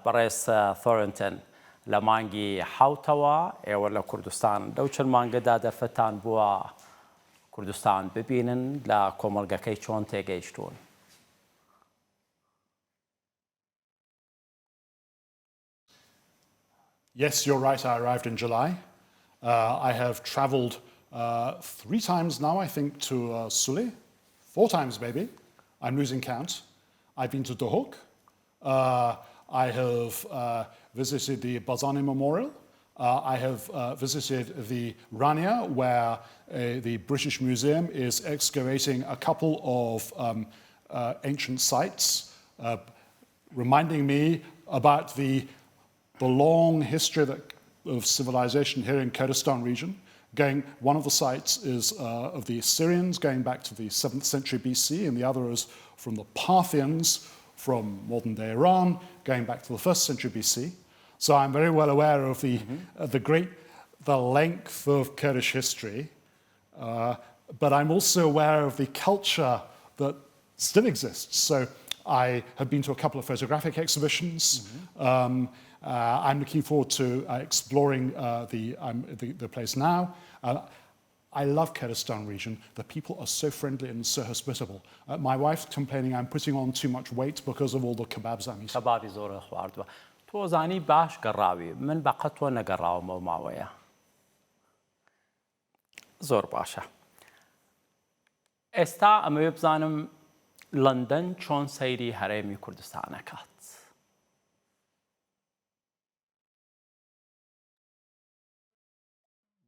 بەڕێز ثۆرنتن لە مانگی حوتەوە ئێوە لە کوردستان لەو چەند مانگەدا دەرفەتان بووە کوردستان ببینن لە کۆمەڵگەکەی چۆن تێگەیشتوون؟ Yes, you're right. I arrived in July. I have traveled 3 times now, I think, to Sule. 4 times, maybe. I'm losing count. I've been to Dohuk. I have visited the Barzani Memorial. I have visited the Rania, where the British Museum is excavating a couple of ancient sites, reminding me about the long history of civilization here in Kurdistan region. One of the sites is of the Assyrians, going back to the 7th century BC, and the other is from the Parthians, from modern-day Iran, going back to the 1st century BC. So I'm very well aware of the length of Kurdish history, but I'm also aware of the culture that still exists. So I have been to a couple of photographic exhibitions. I'm looking forward to exploring the place now. I love Kurdistan region. The people are so friendly and so hospitable. My wife's complaining I'm putting on too much weight because of all the kebabs I'm eating. کەبابی زۆر خواردووە. تۆ زانی باش گەڕاوی، من بەقەت تۆ نەگەڕاومەوە ماوەیە. زۆر باشە. ئێستا ئەمەوێ بزانم لەندەن چۆن سەیری هەرێمی کوردستانەکات؟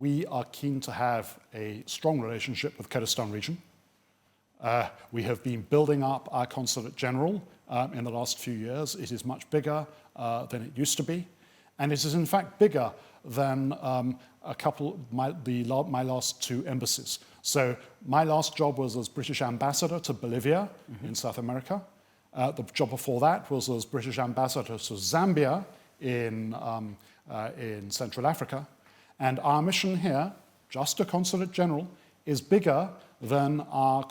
We are keen to have a strong relationship with Kurdistan region. We have been building up our Consulate General in the last few years. It is much bigger than it used to be. And it is in fact bigger than my last 2 embassies. So my last job was as British ambassador to Bolivia in South America. The job before that was as British ambassador to Zambia in Central Africa. And our mission here, just a Consulate General, is bigger than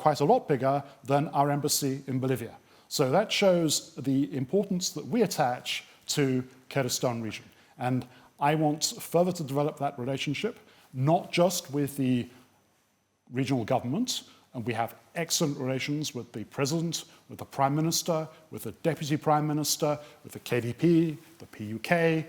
quite a lot bigger than our embassy in Bolivia. So that shows the importance that we attach to Kurdistan region. And I want further to develop that relationship, not just with the regional government, and we have excellent relations with the President, with the Prime Minister, with the Deputy Prime Minister, with the KDP, the PUK,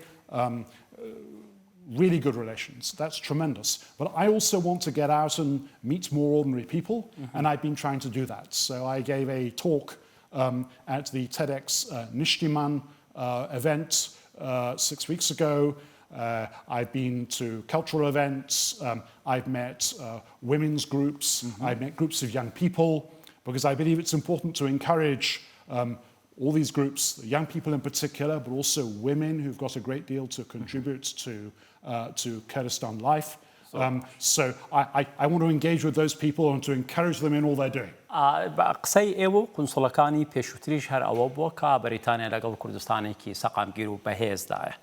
really good relations. That's tremendous. But I also want to get out and meet more ordinary people, and I've been trying to do that. So I gave a talk at the TEDx Nishtiman event 6 weeks ago. I've been to cultural events. I've met women's groups. I've met groups of young people, because I believe it's important to encourage all these groups, young people in particular, but also women who've got a great deal to contribute to Kurdistan life. So I want to engage with those people and to encourage them in all they're doing. قسەی ئێوە قونسڵەکانی پێشووتریش هەر ئەوە بووە کە بەریتانیا لەگەڵ کوردستانێکی سەقامگیر و بەهێزدایە.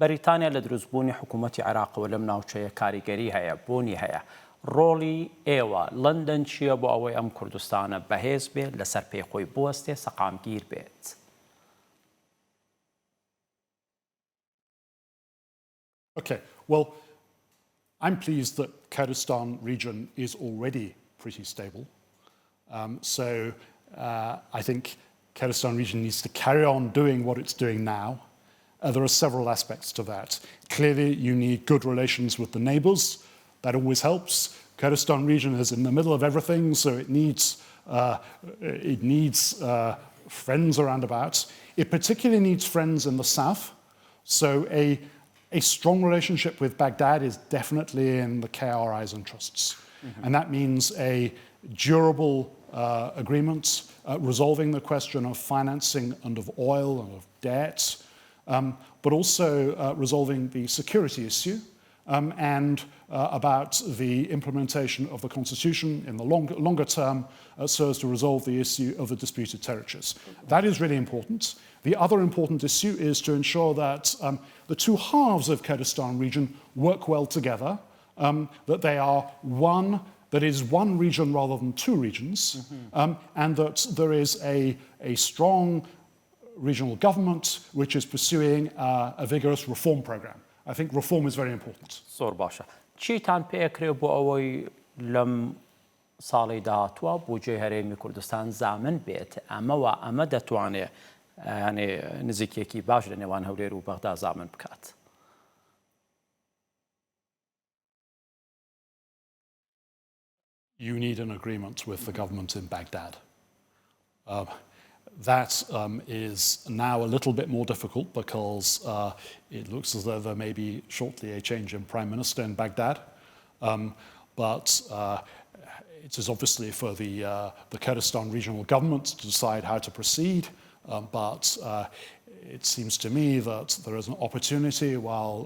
بەریتانیا لە دروستبوونی حکوومەتی عێراقەوە لەم ناوچەیە کاریگەری هەیە، بۆنی هەیە. ڕۆڵی ئێوە لەندەن چییە بۆ ئەوەی ئەم کوردستانە بەهێز بێت لەسەر پێخۆی بوەستێ سەقامگیر بێت؟ Okay, well, I'm pleased that Kurdistan region is already pretty stable. So I think Kurdistan region needs to carry on doing what it's doing now. There are several aspects to that. Clearly, you need good relations with the neighbors. That always helps. Kurdistan region is in the middle of everything, so it needs friends around about. It particularly needs friends in the south. So a strong relationship with Baghdad is definitely in the KRI's interests. And that means a durable agreement, resolving the question of financing and of oil and of debt, but also resolving the security issue and about the implementation of the constitution in the longer term so as to resolve the issue of the disputed territories. That is really important. The other important issue is to ensure that the 2 halves of Kurdistan region work well together, that they are that is one region rather than 2 regions, and that there is a strong regional government which is pursuing a vigorous reform program. I think reform is very important. زۆر باشە. چیتان پێکرێ بۆ ئەوەی لەم ساڵی داهاتووە بودجێی هەرێمی کوردستان زامن بێت ئەمە دەتوانێت نزیکێکی باش لە نێوان هەولێر و بەغدا زامن بکات. You need an agreement with the government in Baghdad. That is now a little bit more difficult because it looks as though there may be shortly a change in Prime Minister in Baghdad. But it is obviously for the Kurdistan regional government to decide how to proceed. But it seems to me that there is an opportunity while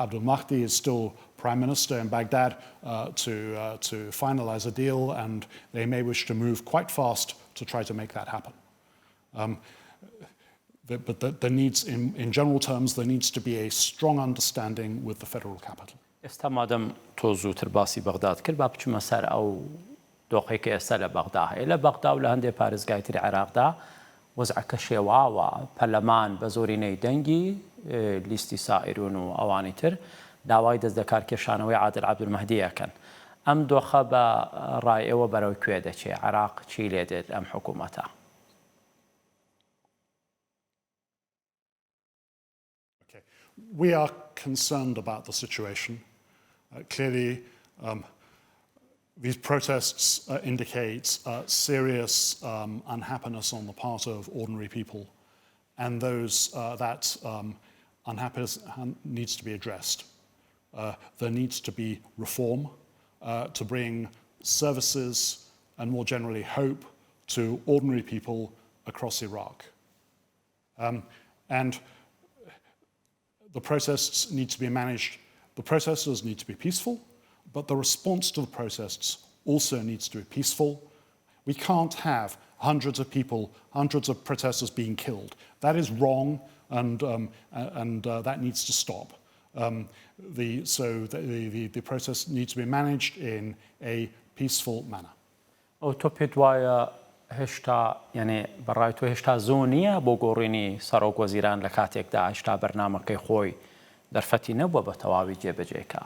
Abdul Mahdi is still Prime Minister in Baghdad to finalize a deal, and they may wish to move quite fast to try to make that happen. But there needs, in general terms, there needs to be a strong understanding with the federal capital. ئێستا مادەم تۆ زووتر باسی بەغداد کرد با بچمە سەر ئەو دۆخەی کە ئێستا لە بەغدا هەیە. لە بەغدا و لە هەندێک پارێزگای تری عێراقدا وەزعەکە شێواوە، پەرلەمان بە زۆرینەی دەنگی لیستی سائرون و ئەوانی تر داوای دەستبەکارکێشانەوەی عادل عەبدولمەهدی یەکەن. ئەم دۆخە بە ڕای ئێوە بەرەو کوێ دەچێت؟ عێراق چی لێ دێت ئەم حکوومەتە؟ We are concerned about the situation. Clearly, these protests indicate serious unhappiness on the part of ordinary people, and that unhappiness needs to be addressed. There needs to be reform to bring services and more generally hope to ordinary people across Iraq. And the protests need to be managed. The protesters need to be peaceful, but the response to the protests also needs to be peaceful. We can't have hundreds of people, hundreds of protesters being killed. That is wrong, and that needs to stop. The process needs to be managed in a peaceful manner. ئەو تۆ پێت وایە هێشتا بەڕای تۆ هێشتا زۆر نییە بۆ گۆڕینی سەرۆک وەزیران لە کاتێکدا هێشتا بەرنامەکەی خۆی دەرفەتی نەبووە بە تەواوی جێبەجێکە؟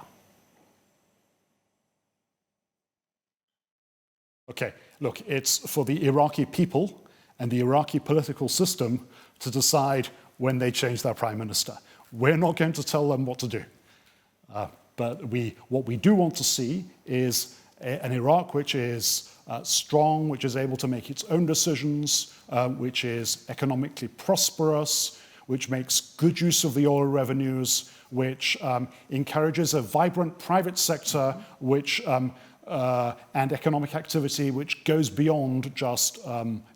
Okay, look, it's for the Iraqi people and the Iraqi political system to decide when they change their prime minister. We're not going to tell them what to do. But what we do want to see is an Iraq which is strong, which is able to make its own decisions, which is economically prosperous, which makes good use of the oil revenues, which encourages a vibrant private sector, and economic activity which goes beyond just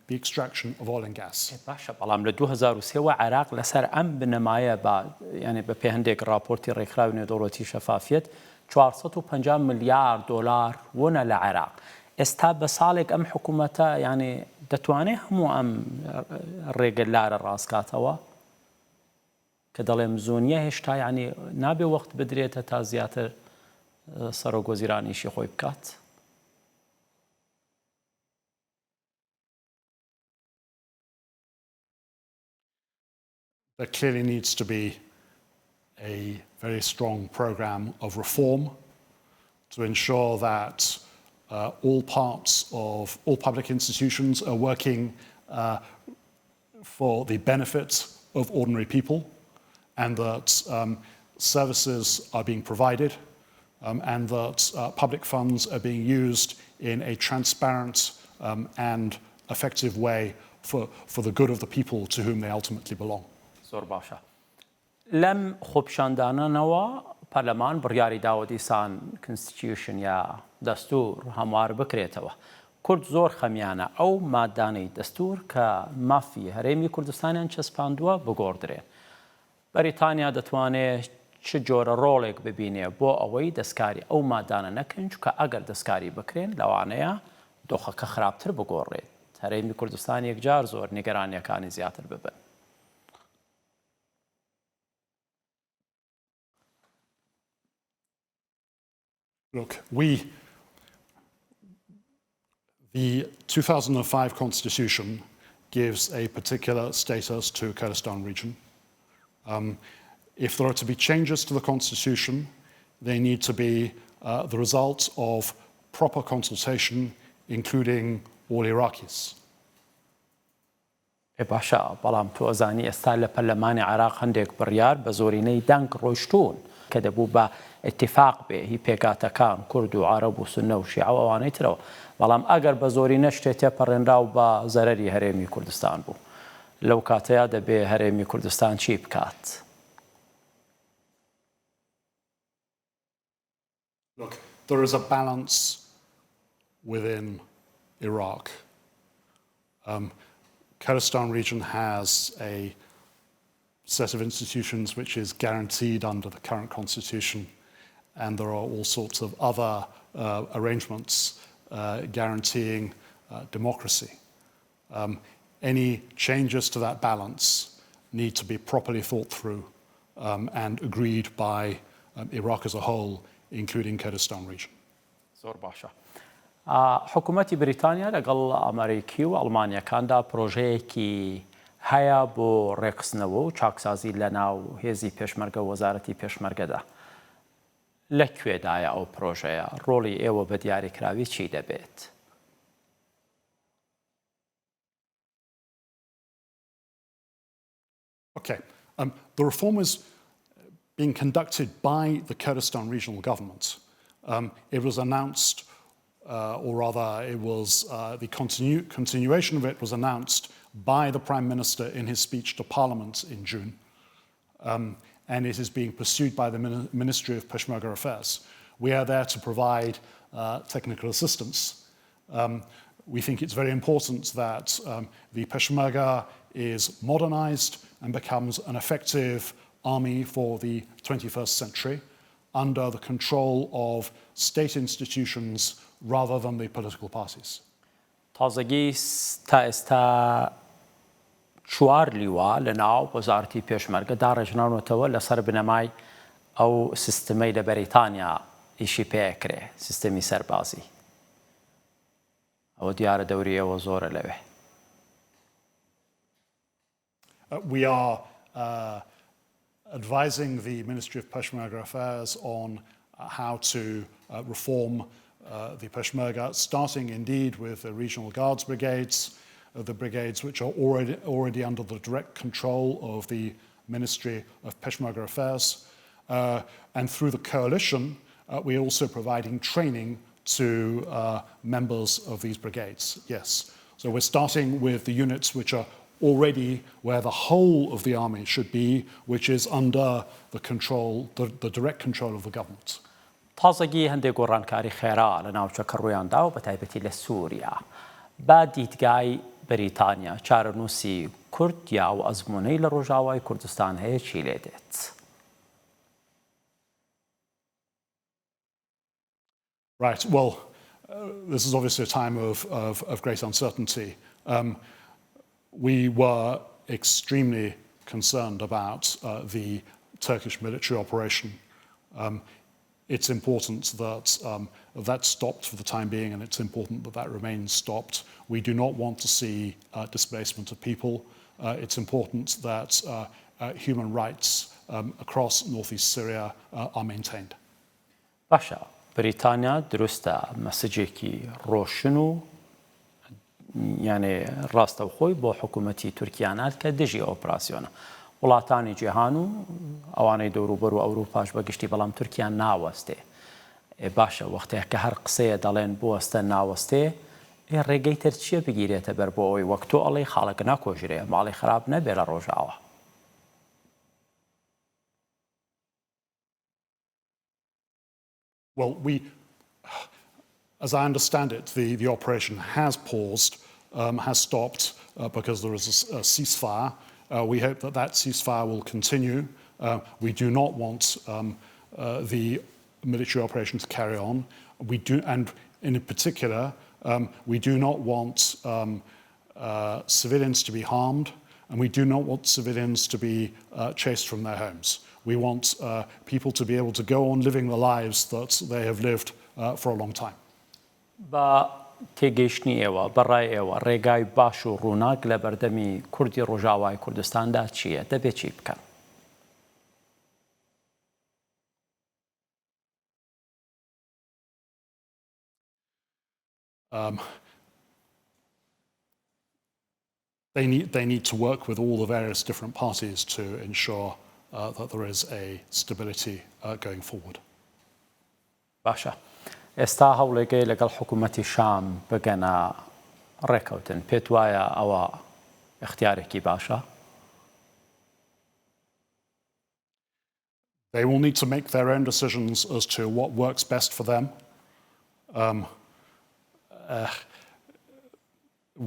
the extraction of oil and gas. باشە بەڵام لە 2003 عێراق لەسەر ئەم بنەمایە بە پێ هەندێک راپۆرتی ڕێکخراوی نێودەوڵەتی شەفافیت 450 ملیار دۆلار وونە لە عێراق. ئێستا بە ساڵێک ئەم حکوومەتە دەتوانێت هەموو ئەم ڕێگەلارە ڕاستکاتەوە کە دەڵێم زۆنیە هێشتا نابێ وەخت بدرێتە تا زیاتر سەرۆک وەزیرانیشی خۆی بکات؟ There clearly needs to be a very strong program of reform to ensure that all public institutions are working for the benefit of ordinary people, and that services are being provided, and that public funds are being used in a transparent and effective way for the good of the people to whom they ultimately belong. زۆر باشە. لەم خۆپیشاندانانەوە پەرلەمان بڕیاری داوە دیسان کنستیتیوشن یا دەستور هەموار بکرێتەوە. کورد زۆر خەمیانە ئەو مادانەی دەستور کە مافی هەرێمی کوردستانیان چەسپاندووە بگۆڕدرێت. بەریتانیا دەتوانێت چ جۆرە ڕۆڵێک ببینێ بۆ ئەوەی دەستکاری ئەو مادانە نەکەن چونکە ئەگەر دەستکاری بکرێن لەوانەیە دۆخەکە خراپتر بگۆڕێت. هەرێمی کوردستان یەکجار زۆر نیگەرانیەکانی زیاتر ببن. Look, the 2005 Constitution gives a particular status to Kurdistan region. If there are to be changes to the constitution, they need to be the result of proper consultation, including all Iraqis. باشا بەڵام تۆ ئەزانی ئێستا لە پەرلەمانی عێراق هەندێک بڕیار بە زۆرینەی دەنگ ڕۆیشتوون کە دەبوو بە ئیتیفاق بێ هی پێکاتەکان کورد و عەرەب و سوننە و شیعە و ئەوانەی ترەوە بەڵام ئەگەر بە زۆرینە شتێک تێپەڕێنرا و بە زەرەری هەرێمی کوردستان بوو لەو کاتەیە دەبێ هەرێمی کوردستان چی بکات؟ Look, there is a balance within Iraq. Kurdistan region has a set of institutions which is guaranteed under the current constitution, and there are all sorts of other arrangements guaranteeing democracy. Any changes to that balance need to be properly thought through and agreed by Iraq as a whole, including Kurdistan region. زۆر باشە. حکوومەتی بریتانیا لەگەڵ ئەمریکی و ئەڵمانیەکاندا پرۆژەیەکی هەیە بۆ ڕێکخستنەوە و چاکسازی لە ناو هێزی پێشمەرگە و وەزارەتی پێشمەرگەدا. لەکوێدایە ئەو پرۆژەیە؟ ڕۆڵی ئێوە بە دیاریکراوی چی دەبێت؟ Okay. The reform is being conducted by the Kurdistan regional government. It was announced, or rather, it was the continuation of it was announced by the Prime Minister in his speech to Parliament in June, and it is being pursued by the Ministry of Peshmerga Affairs. We are there to provide technical assistance. We think it's very important that the Peshmerga is modernized and becomes an effective army for the 21st century under the control of state institutions rather than the political parties. تازگی تا ئێستا چوار لیوا لە ناو وەزارەتی پێشمەرگەدا ڕێژناونەتەوە لەسەر بنەمای ئەو سیستەمەی لە بەریتانیا ئیشی پێکرێ سیستەمی سەربازی ئەوە دیارە دەوری ئەوە زۆرە لەوێ. We are advising the Ministry of Peshmerga Affairs on how to reform the Peshmerga, starting indeed with the regional guards brigades, the brigades which are already under the direct control of the Ministry of Peshmerga Affairs. And through the coalition, we're also providing training to members of these brigades, yes. So we're starting with the units which are already where the whole of the army should be, which is under the control, the direct control of the government. تازگی هەندێک گۆڕانکاری خێرا لە ناوچەکە ڕوویاندا و بەتایبەتی لە سووریا با دیدگای بەریتانیا چارەنووسی کورد یا و ئەزموونەی لە ڕۆژاوای کوردستان هەیە چی لێ دێت؟ Right, well, this is obviously a time of great uncertainty. We were extremely concerned about the Turkish military operation. It's important that that stopped for the time being, and it's important that that remains stopped. We do not want to see displacement of people. It's important that human rights across northeast Syria are maintained. باشە بریتانیا دروستە مەسەجێکی ڕۆشن و یعنی ڕاستەوخۆی بۆ حکوومەتی تورکیانات کە دژی ئۆپراسیۆنە وڵاتانی جیهان و ئەوانەی دەوروبەر و ئەوروپاش بەگشتی بەڵام تورکیان ناوەستێ باشە وەختەیە کە هەر قسەیە دەڵێن بوەستە ناوەستێ ڕێگەی تر چییە بگیرێتە بەر بۆ ئەوەی وەک تۆ ئەڵێی خاڵەکە ناکۆژرێ ماڵی خراپ نەبێ لە ڕۆژاوە. Well, as I understand it, the operation has paused, has stopped because there is a ceasefire. We hope that that ceasefire will continue. We do not want the military operation to carry on. We do, and in particular, we do not want civilians to be harmed, and we do not want civilians to be chased from their homes. We want people to be able to go on living the lives that they have lived for a long time. با تێگەیشتنی ئێوە بەڕای ئێوە ڕێگای باش و ڕووناک لە بەردەمی کوردی ڕۆژاوای کوردستاندا چییە؟ دەبێت چی بکەن؟ They need to work with all the various different parties to ensure that there is a stability going forward. باشە. ئێستا هەوڵێگەی لەگەڵ حکوومەتی شام بگەنە ڕێکەوتن پێت وایە ئەوە اختیارێکی باشە؟ They will need to make their own decisions as to what works best for them.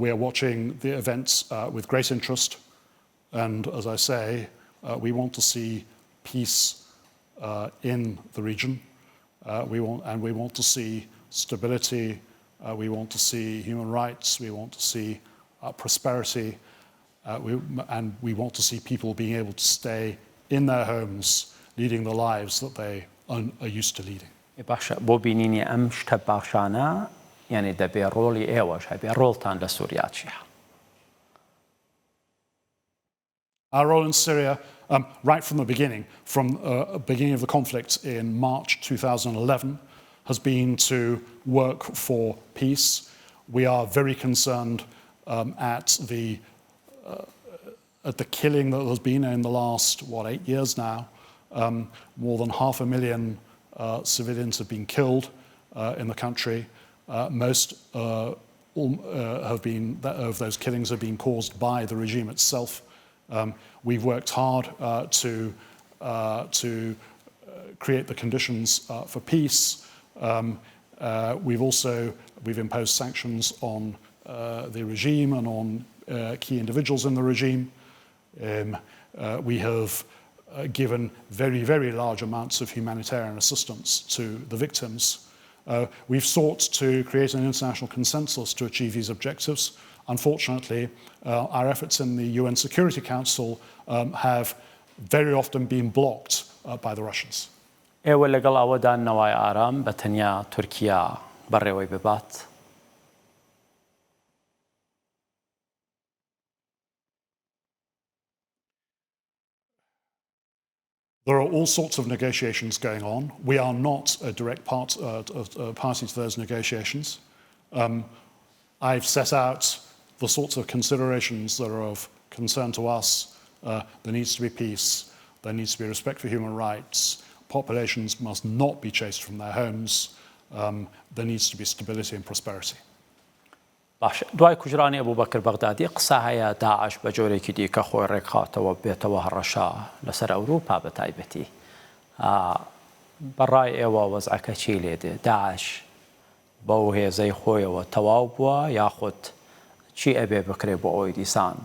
We're watching the events with great interest, and as I say, we want to see peace in the region. We want to see stability. We want to see human rights. We want to see prosperity, and we want to see people being able to stay in their homes, leading the lives that they are used to leading. باشە بۆ بینینی ئەم شتە باشانە یعنی دەبێ ڕۆڵی ئێوەش هەبێ ڕۆڵتان لە سووریا چییە؟ Our role in Syria, right from the beginning, from the beginning of the conflict in March 2011, has been to work for peace. We are very concerned at the killing that has been in the last, 8 years now. More than 500,000 civilians have been killed in the country. Most of those killings have been caused by the regime itself. We've worked hard to create the conditions for peace. We've imposed sanctions on the regime and on key individuals in the regime. We have given very, very large amounts of humanitarian assistance to the victims. We've sought to create an international consensus to achieve these objectives. Unfortunately, our efforts in the UN Security Council have very often been blocked by the Russians. ئێوە لەگەڵ ئەوەدا نەوای ئارام بە تەنیا تورکیا بەڕێوەی ببات؟ There are all sorts of negotiations going on. We are not a direct party to those negotiations. I've set out the sorts of considerations that are of concern to us. There needs to be peace. There needs to be respect for human rights. Populations must not be chased from their homes. There needs to be stability and prosperity. باش دوای کوژرانی ئەبوبەکر بەغدادی قسە هەیە داعش بە جۆرێکی دیکە خۆی ڕێکخاتەوە بێتەوە هەڕەشە لەسەر ئەوروپا بە تایبەتی بەڕای ئێوە وەزعەکە چی لێ دێ داعش بەو هێزەی خۆیەوە تەواو بووە یاخود چی ئەبێ بکرێ بۆ ئەوەی دیسان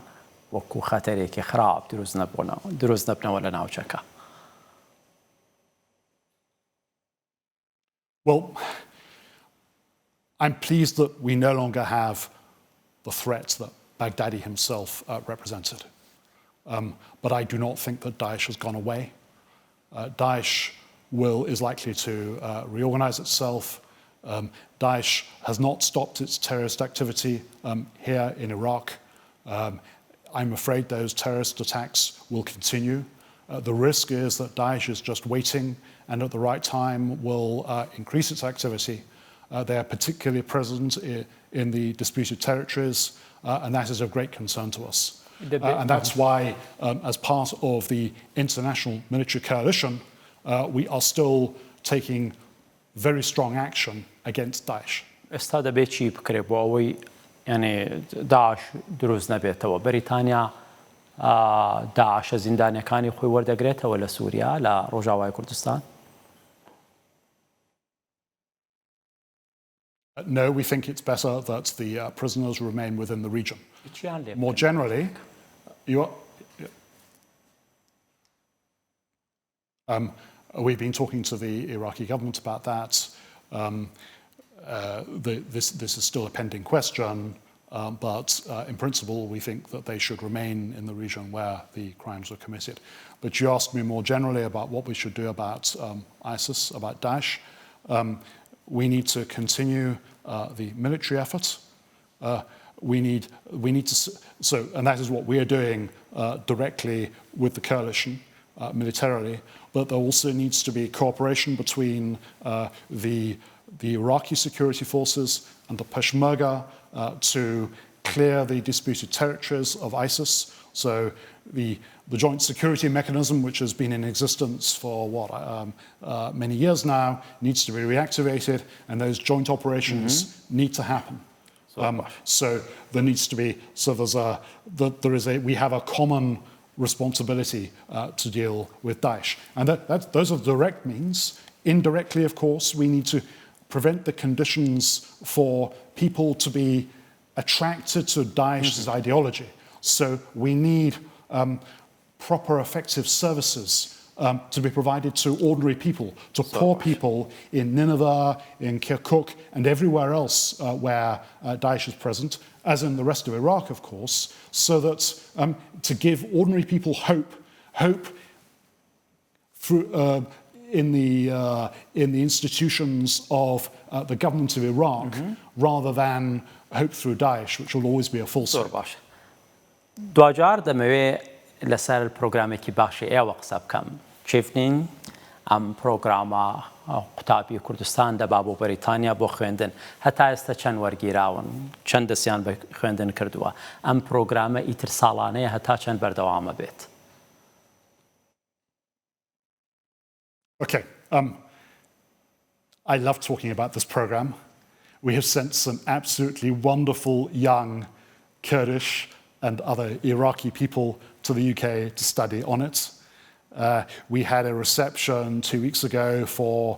وەکو خەتەرێکی خراپ دروست نەبنەوە لە ناوچەکە؟ Well, I'm pleased that we no longer have the threat that Baghdadi himself represented. But I do not think that Daesh has gone away. Daesh is likely to reorganize itself. Daesh has not stopped its terrorist activity here in Iraq. I'm afraid those terrorist attacks will continue. The risk is that Daesh is just waiting and at the right time will increase its activity. They are particularly present in the disputed territories, and that is of great concern to us. And that's why, as part of the international military coalition, we are still taking very strong action against Daesh. ئێستا دەبێت چی بکرێت بۆ ئەوەی یعنی داعش دروست نەبێتەوە؟ بەریتانیا داعشە زیندانیەکانی خۆی وەردەگرێتەوە لە سووریا لە ڕۆژاوای کوردستان؟ No, we think it's better that the prisoners remain within the region. More generally, we've been talking to the Iraqi government about that. This is still a pending question, but in principle, we think that they should remain in the region where the crimes were committed. But you asked me more generally about what we should do about ISIS, about Daesh. we need to continue the military effort. We need to, and that is what we are doing directly with the coalition militarily, but there also needs to be cooperation between the Iraqi security forces and the Peshmerga to clear the disputed territories of ISIS. So the joint security mechanism, which has been in existence for many years now, needs to be reactivated, and those joint operations need to happen. So there needs to be, we have a common responsibility to deal with Daesh. And those are direct means. Indirectly, of course, we need to prevent the conditions for people to be attracted to Daesh's ideology. So we need proper, effective services to be provided to ordinary people, to poor people in Nineveh, in Kirkuk, and everywhere else where Daesh is present, as in the rest of Iraq, of course, so that to give ordinary people hope through, in the institutions of the government of Iraq, rather than hope through Daesh, which will always be a false hope. دوجار دموی لسر پروگرامی که بخشی وقت سب کم چیفنین ام پروگراما قطابی کردستان دبابو بریتانیا بو خوێندن هەتا ئێستا چەند وەرگیراون چەند دەستیان بە خوێندن کردووە ئەم پروگرامە ئیتر ساڵانەیە هەتا چەند بەردەوامە بێت. Okay, I love talking about this program. We have sent some absolutely wonderful young Kurdish and other Iraqi people to the UK to study on it. We had a reception 2 weeks ago for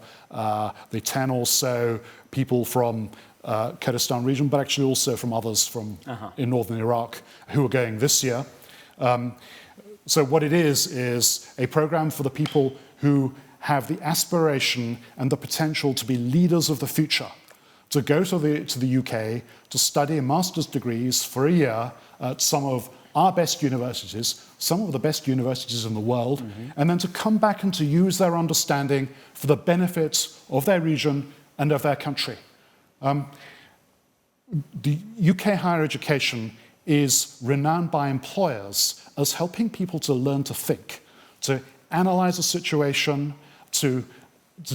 the 10 or so people from Kurdistan region, but actually also from others from in northern Iraq who are going this year. So what it is a program for the people who have the aspiration and the potential to be leaders of the future, to go to the UK to study master's degrees for a year at some of our best universities, some of the best universities in the world, and then to come back and to use their understanding for the benefits of their region and of their country. The UK higher education is renowned by employers as helping people to learn to think, to analyze a situation, to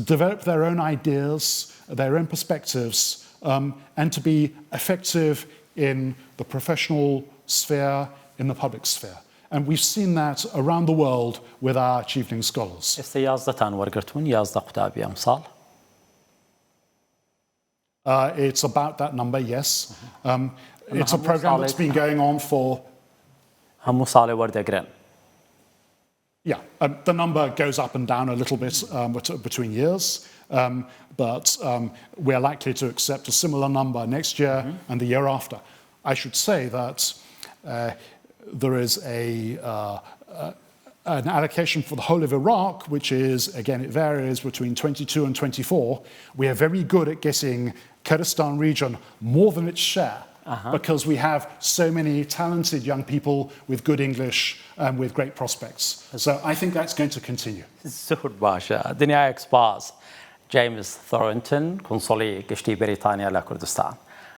develop their own ideas, their own perspectives, and to be effective in the professional sphere, in the public sphere. And we've seen that around the world with our achieving scholars. It's about that number, yes. It's a program that's been going on for... Yeah, the number goes up and down a little bit between years, but we're likely to accept a similar number next year and the year after. I should say that there is an allocation for the whole of Iraq, which is, again, it varies between 22 and 24. We are very good at getting Kurdistan region more than its share, because we have so many talented young people with good English and with great prospects. So I think that's going to continue. James Thornton, Consul General, Kurdistan.